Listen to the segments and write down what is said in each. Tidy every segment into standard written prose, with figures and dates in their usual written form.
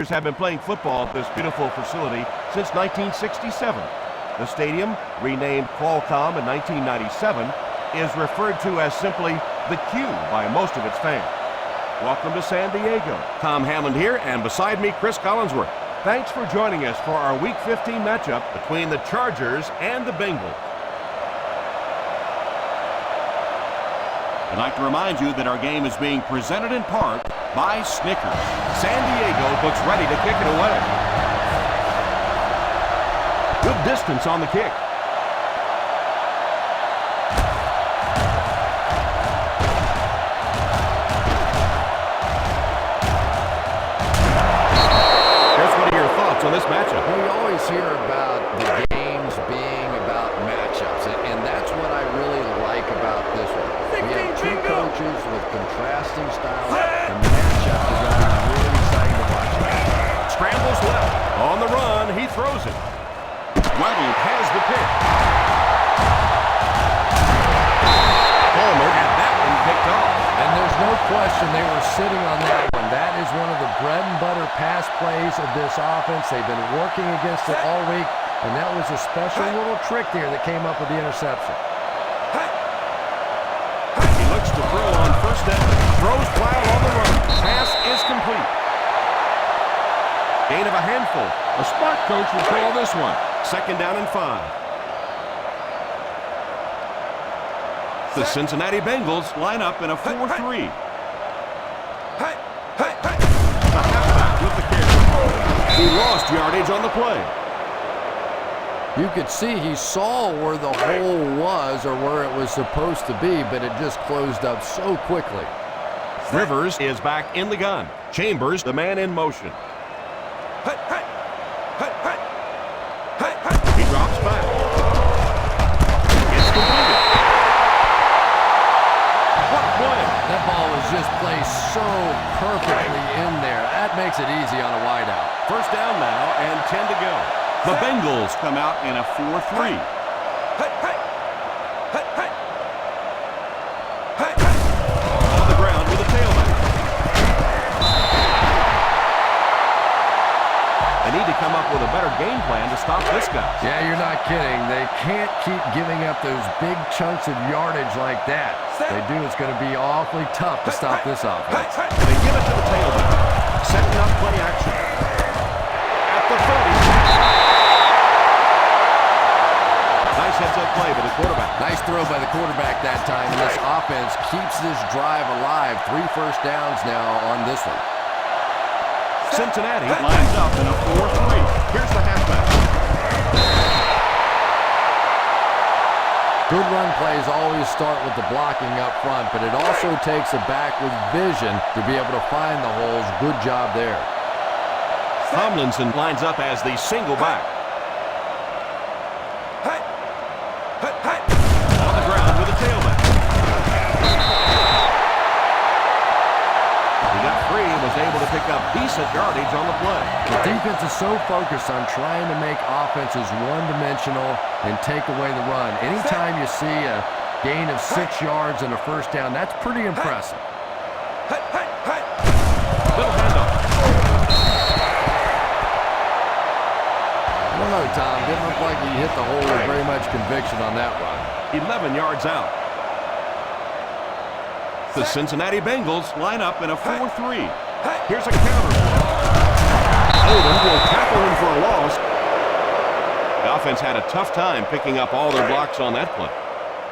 have been playing football at this beautiful facility since 1967. The stadium, renamed Qualcomm in 1997, is referred to as simply the Q by most of its fans. Welcome to San Diego. Tom Hamlin here, and beside me, Chris Collinsworth. Thanks for joining us for our Week 15 matchup between the Chargers and the Bengals. I'd like to remind you that our game is being presented in part by Snickers. San Diego looks ready to kick it away. Good distance on the kick. Here's one of your thoughts on this matchup. Well, you always hear about the games being about matchups, and that's what I really like about this one. We have two coaches with contrasting styles. The matchup is going to be really exciting to watch. Scrambles left. On the run, he throws it. Weddle has the pick. Palmer had that one picked off. And there's no question they were sitting on that one. That is one of the bread and butter pass plays of this offense. They've been working against it all week, and that was a special little trick there that came up with the interception. He looks to throw on first down. Throws while on the run. Pass is complete. Gain of a handful. A smart coach will call this one. 2nd down and 5. The Cincinnati Bengals line up in a 4-3. The halfback with the carry. He lost yardage on the play. You could see he saw where the hole was or where it was supposed to be, but it just closed up so quickly. Rivers is back in the gun. Chambers, the man in motion. He drops back. It's completed. What play? That ball was just placed so perfectly in there. That makes it easy on a wideout. 1st down now and 10 to go. The Bengals come out in a 4-3. On the ground with a tailback. They need to come up with a better game plan to stop this guy. Yeah, you're not kidding. They can't keep giving up those big chunks of yardage like that. If they do, it's going to be awfully tough to stop this offense. They give it to the tailback. Setting up play action. At the 30. Nice heads-up play by the quarterback. Nice throw by the quarterback that time, and this offense keeps this drive alive. 3 first downs now on this one. Cincinnati lines up in a 4-3. Here's the halfback. Good run plays always start with the blocking up front, but it also takes a back with vision to be able to find the holes. Good job there. Tomlinson lines up as the single back. On the ground with a tailback. He got free and was able to pick up decent yardage on the play. The defense is so focused on trying to make offenses one-dimensional and take away the run. Anytime you see a gain of 6 yards and a 1st down, that's pretty impressive. Little handoff. I don't know, Tom. Didn't look like he hit the hole with very much conviction on that run. 11 yards out. The Cincinnati Bengals line up in a 4-3. Here's a counter. Odom will tackle him for a loss. The offense had a tough time picking up all their blocks on that play.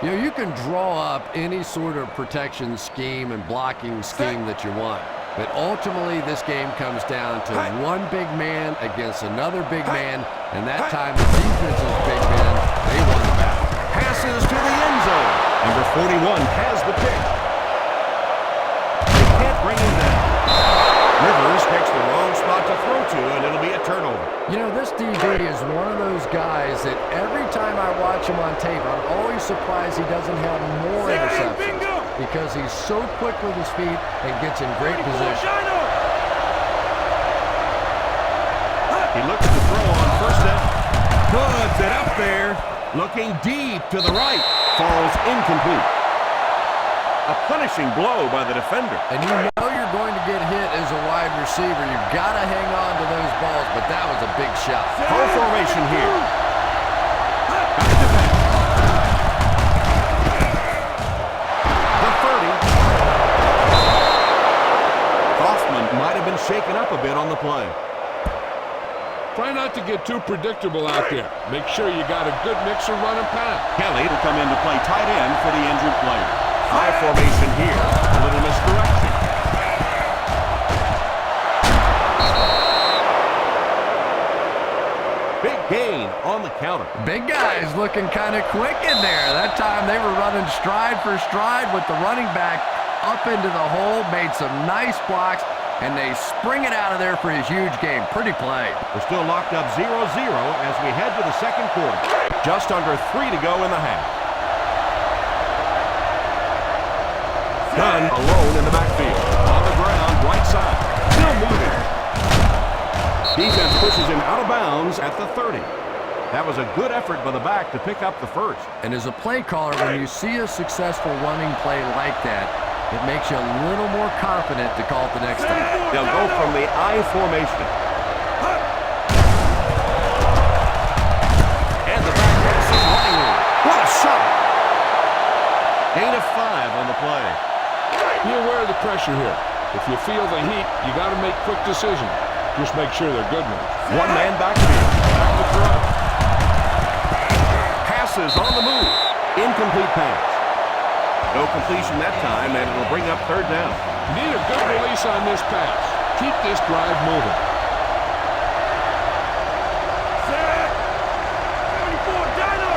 You know, you can draw up any sort of protection scheme and blocking scheme that you want. But ultimately, this game comes down to one big man against another big man, and that time the defense's big men, they won the battle. Passes to the end zone. Number 41 has the pick. They can't bring him down. Rivers picks the wrong spot to throw to, and it'll be a turnover. You know, this DB is one of those guys that every time I watch him on tape, I'm always surprised he doesn't have more interceptions because he's so quick with his feet and gets in great position. He looks to throw on 1st down. Puts it up there. Looking deep to the right. Falls incomplete. A punishing blow by the defender. And you know you're going to get hit as a wide receiver. You've got to hang on to but that was a big shot. Full formation here. Back to pass. The 30. Kaufman might have been shaken up a bit on the play. Try not to get too predictable out there. Make sure you got a good mix of run and pass. Kelly will come in to play tight end for the injured player. High formation here. A little misdirection. Big gain on the counter. Big guys looking kind of quick in there. That time they were running stride for stride with the running back up into the hole, made some nice blocks, and they spring it out of there for his huge game. Pretty play. We're still locked up 0-0 as we head to the second quarter. Just under 3 to go in the half. Dunn alone in the backfield. On the ground, right side. Still moving. Defense pushes him out of bounds at the 30. That was a good effort by the back to pick up the first. And as a play caller, when you see a successful running play like that, it makes you a little more confident to call it the next time. They'll go from the I formation. And the back passes running room. What a shot! Gain of 5 on the play. Be aware of the pressure here. If you feel the heat, you got to make quick decisions. Just make sure they're good ones. One man backfield. Back to throw. Passes on the move. Incomplete pass. No completion that time, and it'll bring up third down. You need a good release on this pass. Keep this drive moving. Set. 74 Dino.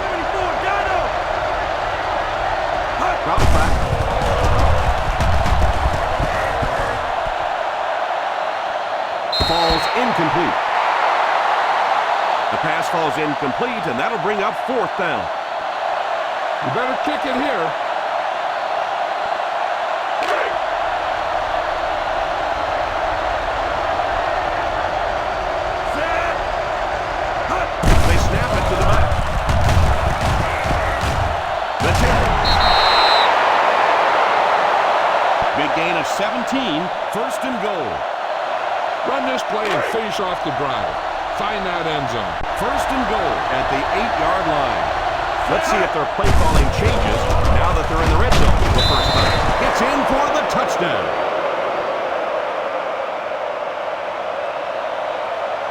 74 Dino. Drop back. Falls incomplete. The pass falls incomplete, and that'll bring up fourth down. You better kick it here. Set. They snap it to the back. The 10. Big gain of 17. First and goal. Run this play and finish off the drive. Find that end zone. First and goal at the 8-yard line. Let's see if their play calling changes now that they're in the red zone for the first time. It's in for the touchdown.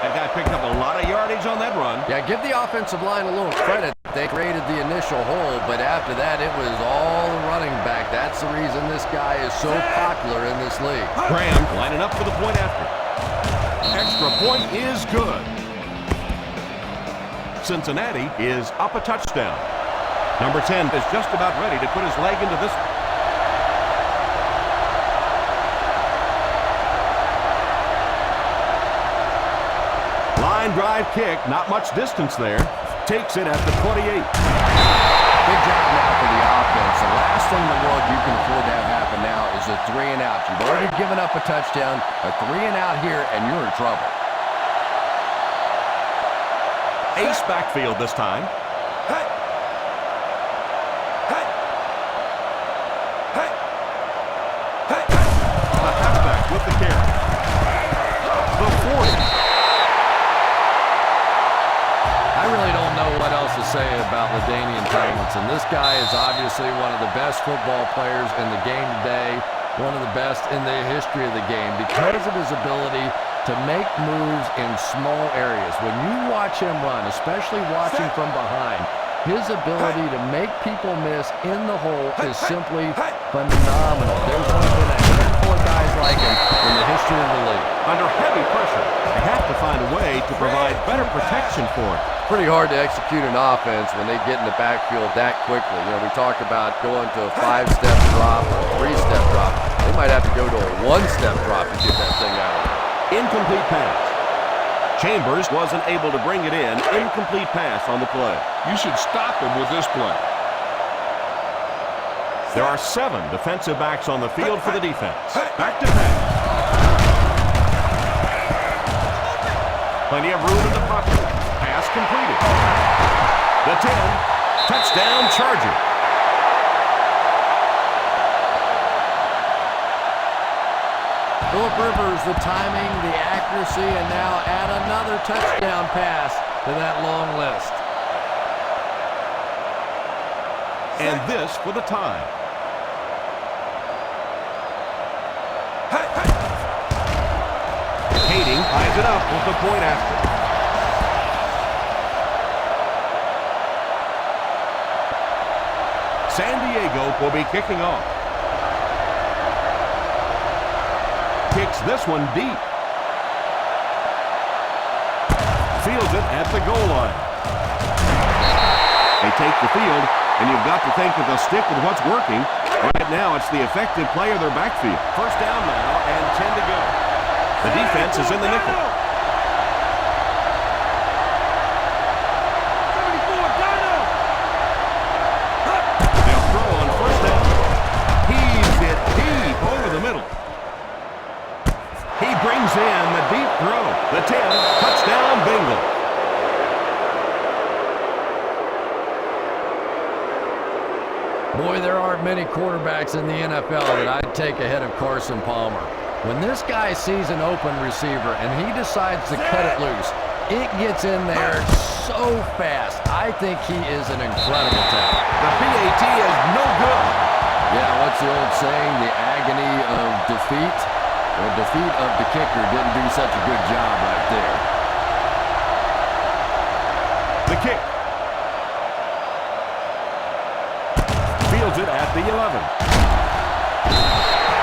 That guy picked up a lot of yardage on that run. Yeah, give the offensive line a little credit. They created the initial hole, but after that, it was all the running back. That's the reason this guy is so popular in this league. Graham lining up for the point after. Extra point is good. Cincinnati is up a touchdown. Number 10 is just about ready to put his leg into this. Line drive kick, not much distance there. Takes it at the 28. Big job now for the offense. The last thing in the world you can afford to have happen now is a 3 and out. You've already given up a touchdown, a 3 and out here, and you're in trouble. Ace backfield this time. Hey. Hey. Hey. Hey. The halfback with the carry. The 40. I really don't know what else to say about LaDainian Tomlinson. This guy is obviously one of the best football players in the game today, one of the best in the history of the game because of his ability to make moves in small areas. When you watch him run, especially watching from behind, his ability to make people miss in the hole is simply phenomenal. There's only been a handful of guys like him in the history of the league. Under heavy pressure, they have to find a way to provide better protection for it. Pretty hard to execute an offense when they get in the backfield that quickly. You know, we talked about going to a 5-step drop or a 3-step drop. They might have to go to a 1-step drop to get that thing out of there. Incomplete pass. Chambers wasn't able to bring it in. Incomplete pass on the play. You should stop him with this play. There are 7 defensive backs on the field for the defense. Back to pass. Plenty of room in the pocket. Pass completed. The 10. Touchdown Charger. Phillip Rivers, the timing, the accuracy, and now add another touchdown pass to that long list. And this for the tie. Kading ties it up with the point after. San Diego will be kicking off. Kicks this one deep. Fields it at the goal line. They take the field, and you've got to think that they'll stick with what's working. Right now, it's the effective play of their backfield. First down now, and 10 to go. The defense is in the nickel. 74, Dino! They'll throw on first down. Heaves it deep over the middle. He brings in the deep throw. The 10, touchdown Bengals. Boy, there aren't many quarterbacks in the NFL that I'd take ahead of Carson Palmer. When this guy sees an open receiver and he decides to cut it loose, it gets in there so fast. I think he is an incredible talent. The PAT is no good. Yeah, what's the old saying? The agony of defeat? Well, defeat of the kicker didn't do such a good job right there. The kick. Fields it at the 11.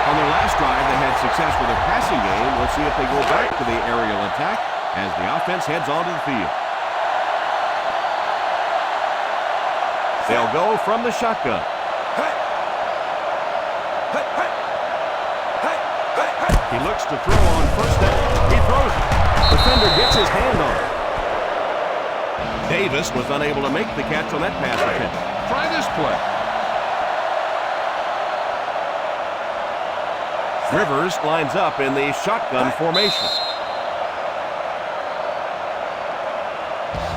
On their last drive, they had success with their passing game. We'll see if they go back to the aerial attack as the offense heads onto the field. They'll go from the shotgun. He looks to throw on first down. He throws it. Defender gets his hand on it. Davis was unable to make the catch on that pass attempt. Try this play. Rivers lines up in the shotgun formation.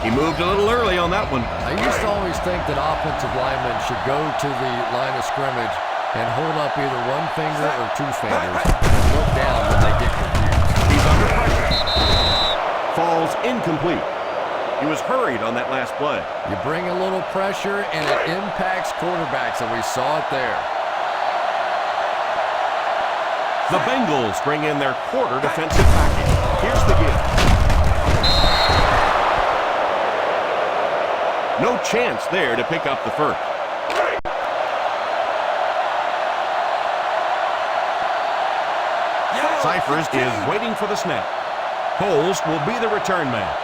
He moved a little early on that one. I used to always think that offensive linemen should go to the line of scrimmage and hold up either one finger or two fingers and look down when they get confused. He's under pressure. Falls incomplete. He was hurried on that last play. You bring a little pressure and it impacts quarterbacks, and we saw it there. The Bengals bring in their quarter defensive package. Here's the give. No chance there to pick up the first. Cyphers is waiting for the snap. Coles will be the return man.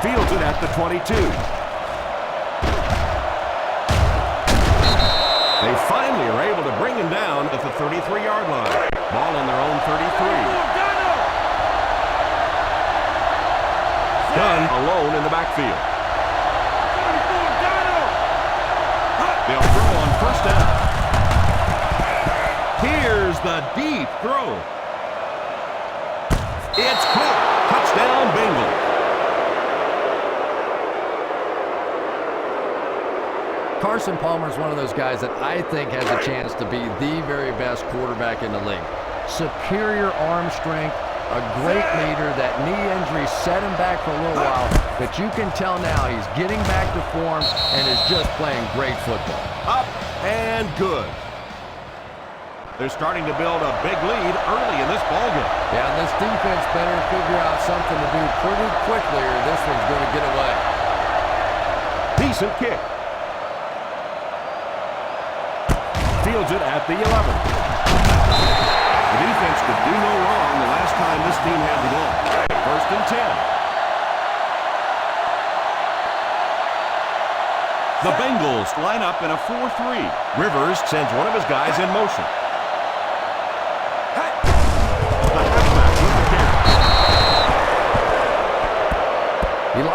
Fields it at the 22. They finally are able to bring him down at the 33-yard line. Ball on their own 33. Dunn alone in the backfield. They'll throw on first down. Here's the deep throw. It's caught. Touchdown Bengals. Carson Palmer is one of those guys that I think has a chance to be the very best quarterback in the league. Superior arm strength, a great leader. That knee injury set him back for a little while, but you can tell now he's getting back to form and is just playing great football. Up and good. They're starting to build a big lead early in this ballgame. Yeah, this defense better figure out something to do pretty quickly or this one's going to get away. Decent kick. Fields it at the 11. The defense could do no wrong the last time this team had the ball. First and 10. The Bengals line up in a 4-3. Rivers sends one of his guys in motion.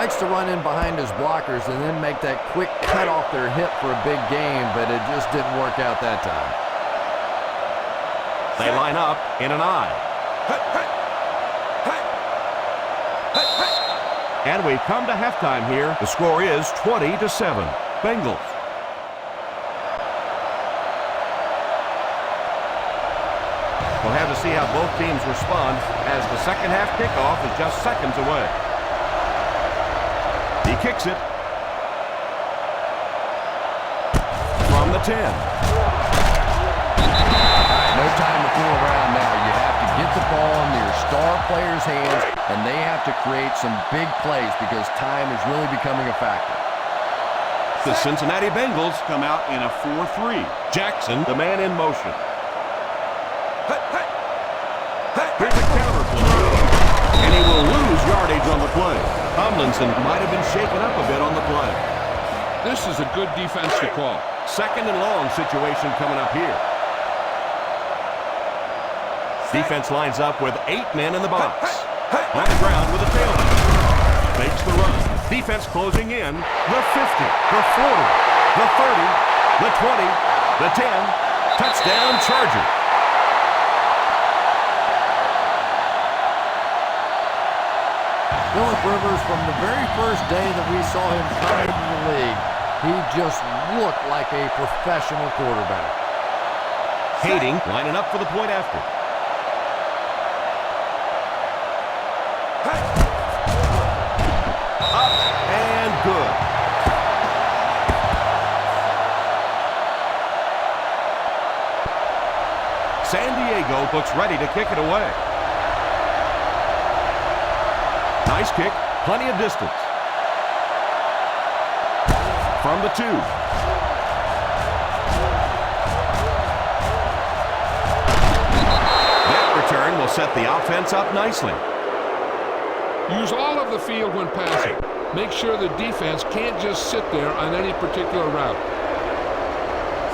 likes to run in behind his blockers and then make that quick cut off their hip for a big gain, but it just didn't work out that time. They line up in an I. And we come to halftime here. The score is 20-7. Bengals. We'll have to see how both teams respond as the second half kickoff is just seconds away. He kicks it. From the 10. No time to fool around now. You have to get the ball into your star players' hands, and they have to create some big plays because time is really becoming a factor. The Cincinnati Bengals come out in a 4-3. Jackson, the man in motion. Here's a counter play. And he will lose yardage on the play. Tomlinson might have been shaken up a bit on the play. This is a good defense to call. Second and long situation coming up here. Defense lines up with 8 men in the box. On the ground with a tailback. Fakes the run. Defense closing in. The 50, the 40, the 30, the 20, the 10. Touchdown Charger. Phillip Rivers, from the very first day that we saw him come into the league, he just looked like a professional quarterback. Hating lining up for the point after. Up and good. San Diego looks ready to kick it away. Nice kick, plenty of distance. From the 2. That return will set the offense up nicely. Use all of the field when passing. Make sure the defense can't just sit there on any particular route.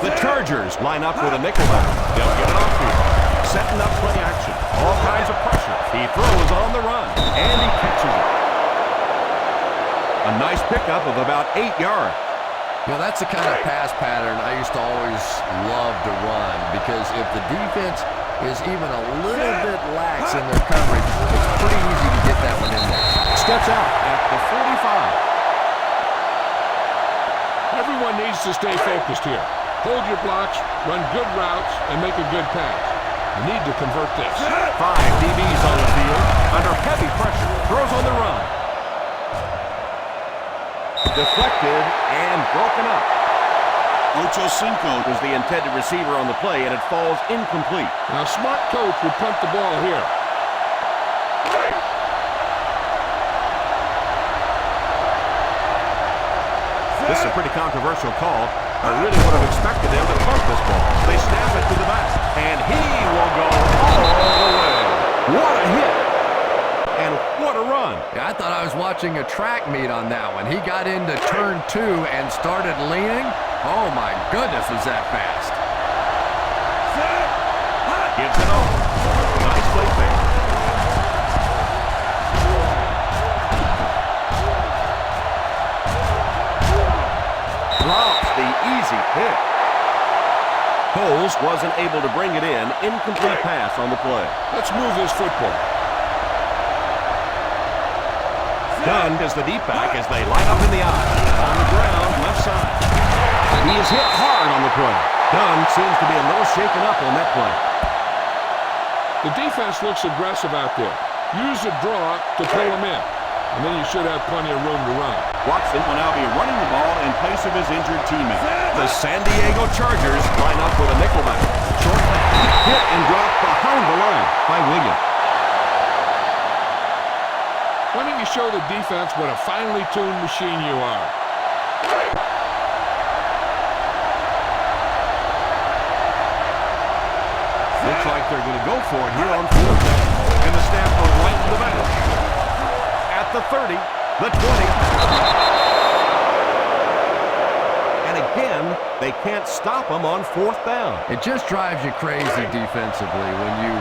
The Chargers line up with a nickelback. They'll get it off here. Setting up play action. All kinds of pressure. He throws on the run. And he catches it. A nice pickup of about 8 yards. You know, that's the kind of pass pattern I used to always love to run, because if the defense is even a little bit lax in their coverage, it's pretty easy to get that one in there. Steps out at the 45. Everyone needs to stay focused here. Hold your blocks, run good routes, and make a good pass. You need to convert this. 5 DBs on the field. Under heavy pressure. Throws on the run. Deflected and broken up. Ocho Cinco was the intended receiver on the play, and it falls incomplete. Now, a smart coach would punt the ball here. This is a pretty controversial call. I really would have expected them to punt this ball. They snap it to the back, and he will go all the way. What a hit! And what a run. Yeah, I thought I was watching a track meet on that one. He got into turn 2 and started leaning. Oh my goodness, is that fast. Gives it off. Nice play fake. Drops the easy pick. Coles wasn't able to bring it in. Incomplete pass on the play. Let's move this football. Dunn is the deep back as they line up in the eye. On the ground, left side. He is hit hard on the play. Dunn seems to be a little shaken up on that play. The defense looks aggressive out there. Use a draw to pull them in, and then you should have plenty of room to run. Watson will now be running the ball in place of his injured teammate. The San Diego Chargers line up with a nickelback. Short pass, hit and dropped behind the line by Williams. Why don't you show the defense what a finely tuned machine you are? Looks like they're going to go for it here on 4th down. And the snap goes right to the back. At the 30, the 20. And again, they can't stop them on 4th down. It just drives you crazy defensively when you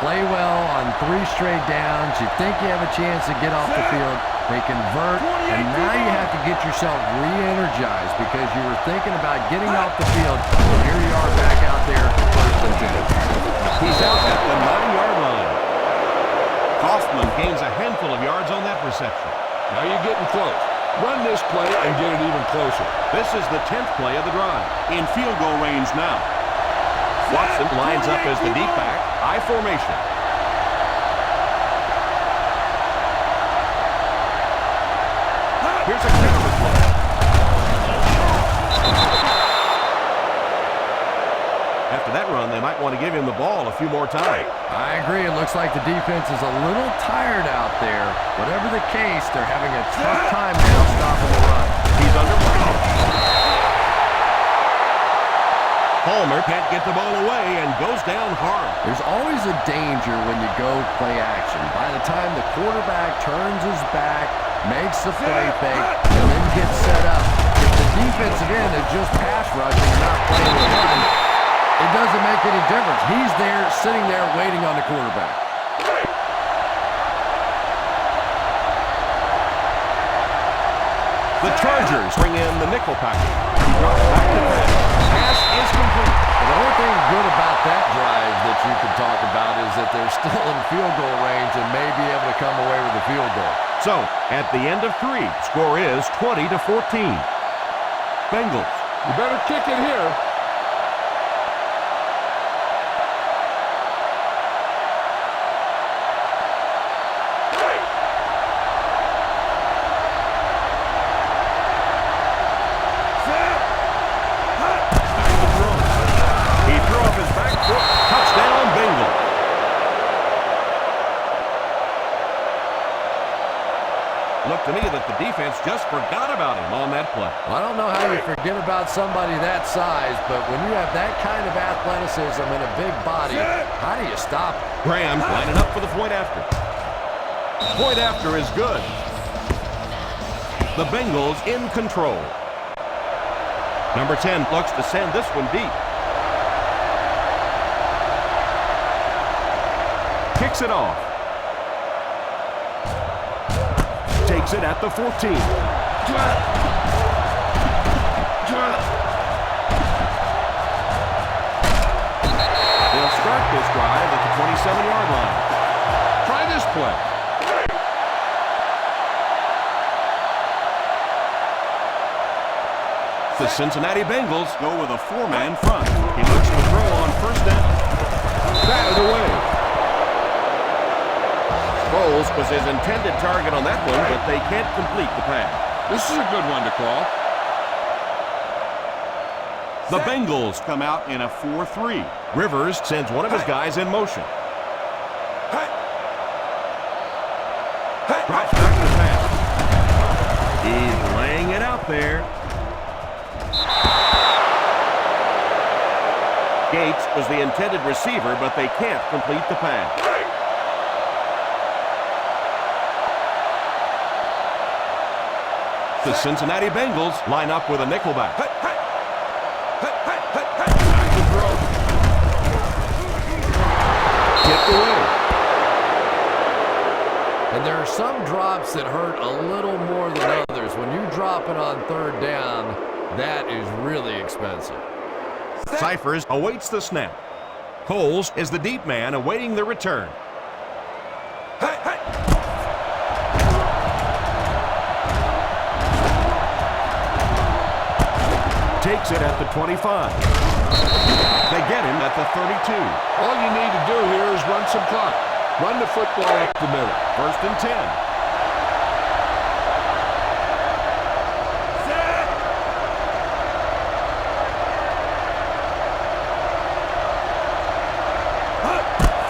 play well on 3 straight downs. You think you have a chance to get off the field. They convert, and now you have to get yourself re-energized because you were thinking about getting off the field, and here you are back out there, 1st and 10. He's out at the 9-yard line. Kaufman gains a handful of yards on that reception. Now you're getting close. Run this play and get it even closer. This is the 10th play of the drive. In field goal range now. Watson lines up as the deep back. I formation. Here's a counter play. After that run, they might want to give him the ball a few more times. I agree. It looks like the defense is a little tired out there. Whatever the case, they're having a tough time now stopping the run. He's under pressure. Palmer can't get the ball away and goes down hard. There's always a danger when you go play action. By the time the quarterback turns his back, makes the play fake, and then gets set up, if the defensive end is just pass rushing and not playing the run, it doesn't make any difference. He's there, sitting there, waiting on the quarterback. The Chargers bring in the nickel package. He drops back to pass. Pass is complete. And the only thing good about that drive that you can talk about is that they're still in field goal range and may be able to come away with a field goal. So, at the end of 3, score is 20-14. Bengals. You better kick it here. He threw off his back foot. Touchdown, Bengals. Looked to me that the defense just forgot about him on that play. I don't know how you forget about somebody that size, but when you have that kind of athleticism and a big body, how do you stop it? Graham lining up for the point after. Point after is good. The Bengals in control. Number 10 looks to send this one deep. Kicks it off. Takes it at the 14. They'll start this drive at the 27-yard line. Try this play. The Cincinnati Bengals go with a 4-man front. He looks to throw on 1st down. Batted away. Bowles was his intended target on that one, but they can't complete the pass. This is a good one to call. The Bengals come out in a 4-3. Rivers sends one of his guys in motion. Drops back to pass. He's laying it out there. Gates was the intended receiver, but they can't complete the pass. The Cincinnati Bengals line up with a nickelback. Tipped away. And there are some drops that hurt a little more than others. When you drop it on 3rd down, that is really expensive. Cyphers awaits the snap. Coles is the deep man awaiting the return. Takes it at the 25. They get him at the 32. All you need to do here is run some clock. Run the football up the middle. 1st and 10.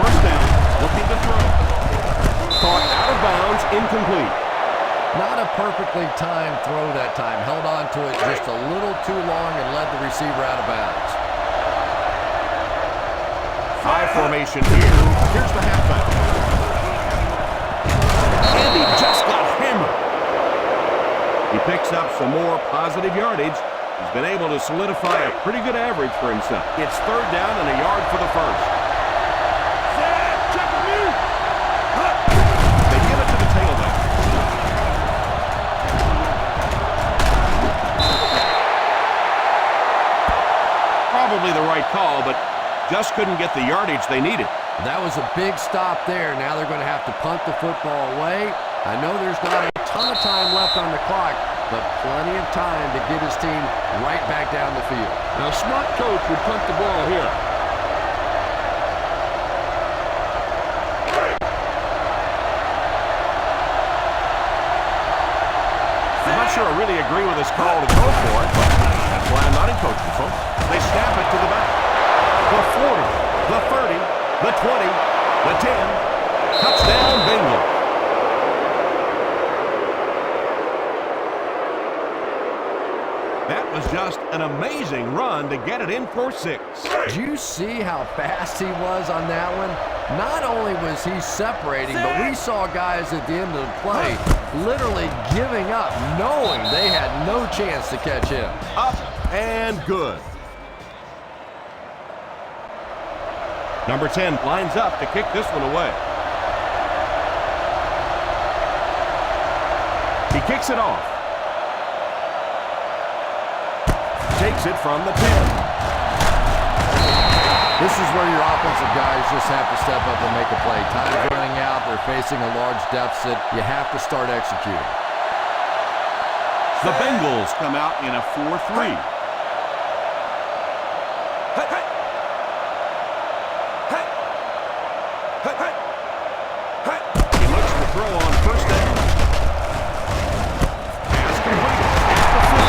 First down, looking to throw. Caught out of bounds, incomplete. Not a perfectly timed throw that time. Held on to it just a little too long and led the receiver out of bounds. High formation here. Here's the halfback. And he just got hammered. He picks up some more positive yardage. He's been able to solidify a pretty good average for himself. It's 3rd down and a yard for the first. Check just couldn't get the yardage they needed. That was a big stop there. Now they're going to have to punt the football away. I know there's not a ton of time left on the clock, but plenty of time to get his team right back down the field. Now, a smart coach would punt the ball here. I'm not sure I really agree with this call to go for it, but that's why I'm not in coaching, folks. They snap it to the back. The 40, the 30, the 20, the 10. Touchdown, Bengals. That was just an amazing run to get it in for 6. Did you see how fast he was on that one? Not only was he separating, but we saw guys at the end of the play literally giving up, knowing they had no chance to catch him. Up and good. Number 10 lines up to kick this one away. He kicks it off. Takes it from the 10. This is where your offensive guys just have to step up and make a play. Time's running out. They're facing a large deficit. You have to start executing. The Bengals come out in a 4-3. Hey, hey. Hey. Hey, hey. Hey. He looks to throw on first down. Pass completed at the 50.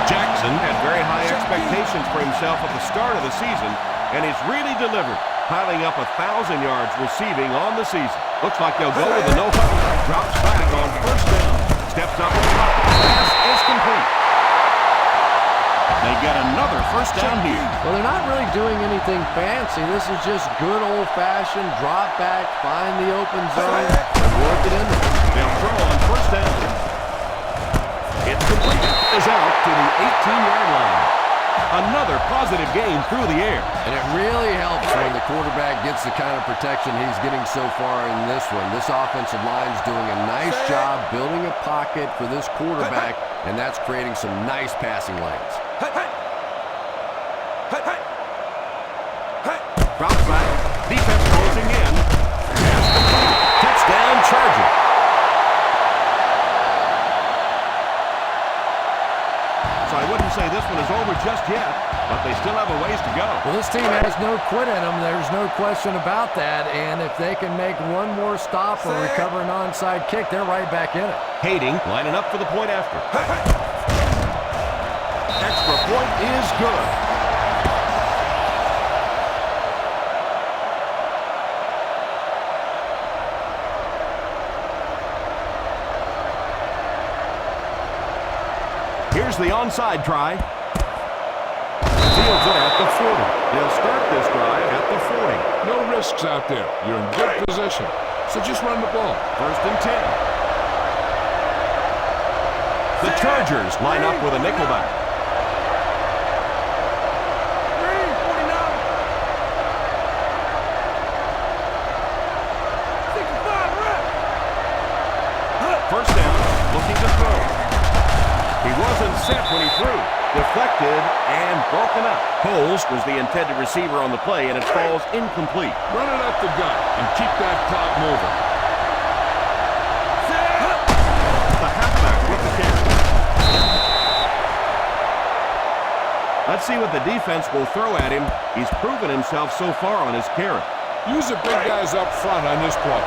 Jackson had very high expectations for himself at the start of the season, and he's really delivered, piling up 1,000 yards receiving on the season. Looks like they'll go with a no-huddle. Drops back on first down. Steps up and pass is complete. They get another first down here. Well, they're not really doing anything fancy. This is just good old-fashioned drop back, find the open zone, and work it in there. They'll throw on first down. It's completed. Is out to the 18-yard line. Another positive gain through the air. And it really helps when the quarterback gets the kind of protection he's getting so far in this one. This offensive line is doing a nice job building a pocket for this quarterback, and that's creating some nice passing lanes. Hey, hey. Hey, hey. Hey. Drops back. Defense closing in. Pass complete. Touchdown, Charger. So I wouldn't say this one is over just yet, but they still have a ways to go. Well, this team has no quit in them. There's no question about that. And if they can make one more stop or recover an onside kick, they're right back in it. Kading lining up for the point after. Extra point is good. Here's the onside try. Fields it at the 40. They'll start this drive at the 40. No risks out there. You're in good position. So just run the ball. First and 10. The Chargers line up with a nickelback. 65 reps. First down, looking to throw. He wasn't set when he threw. Deflected and broken up. Coles was the intended receiver on the play, and it falls incomplete. Run it up the gut and keep that clock moving. The halfback with the carry. Let's see what the defense will throw at him. He's proven himself so far on his carry. Use the big guys up front on this play.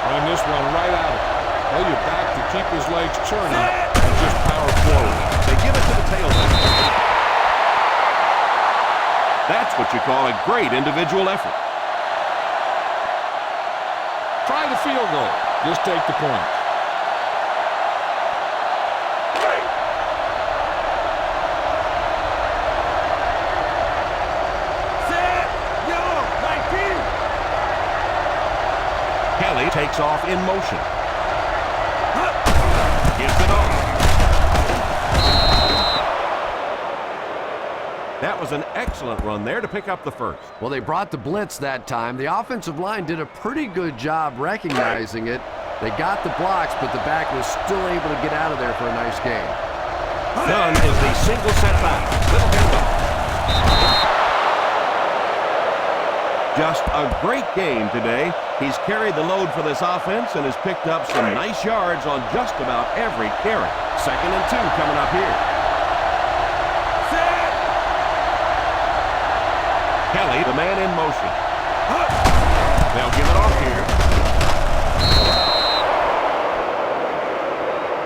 Run this one right at him. Tell your back to keep his legs turning and just power forward. They give it to the tailback. That's what you call a great individual effort. Try the field goal. Just take the point. Set. Yellow. 19. Kelly takes off in motion. Gives it off. That was an excellent run there to pick up the first. Well, they brought the blitz that time. The offensive line did a pretty good job recognizing it. They got the blocks, but the back was still able to get out of there for a nice gain. Dunn is the single setback. Little handoff. Just a great game today. He's carried the load for this offense and has picked up some nice yards on just about every carry. 2nd and 2 coming up here. Set. Kelly, the man in motion. They'll give it off here.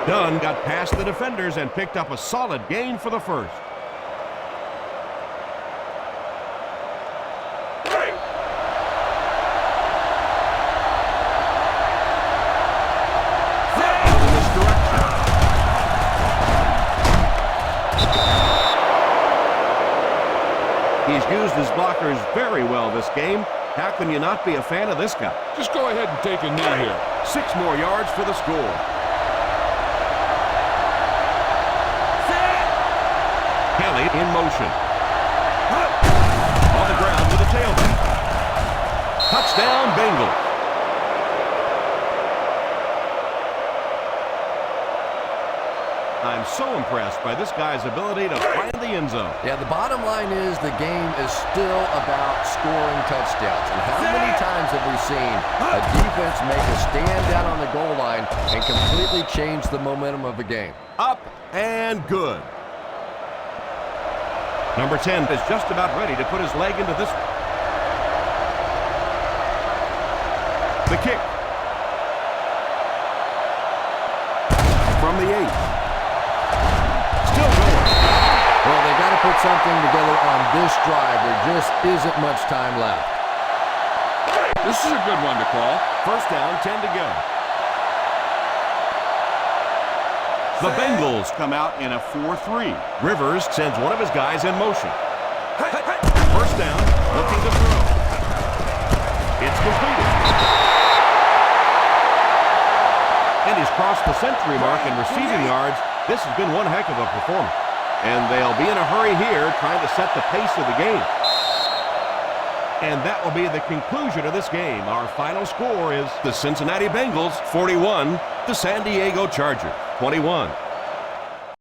Dunn got past the defenders and picked up a solid gain for the first. He's used his blockers very well this game. How can you not be a fan of this guy? Just go ahead and take a knee here. 6 more yards for the score. Kelly in motion. On the ground with a tailback. Touchdown, Bengals. I'm so impressed by this guy's ability to find the end zone. Yeah, the bottom line is the game is still about scoring touchdowns. And how many times have we seen a defense make a stand down on the goal line and completely change the momentum of a game? Up and good. Number 10 is just about ready to put his leg into this one. The kick. From the 8. Still going. Well, they got to put something together on this drive. There just isn't much time left. This is a good one to call. 1st down, 10 to go. The Bengals come out in a 4-3. Rivers sends one of his guys in motion. 1st down, looking to throw. It's completed. And he's crossed the century mark in receiving yards. This has been one heck of a performance. And they'll be in a hurry here, trying to set the pace of the game. And that will be the conclusion of this game. Our final score is the Cincinnati Bengals 41, the San Diego Chargers 21.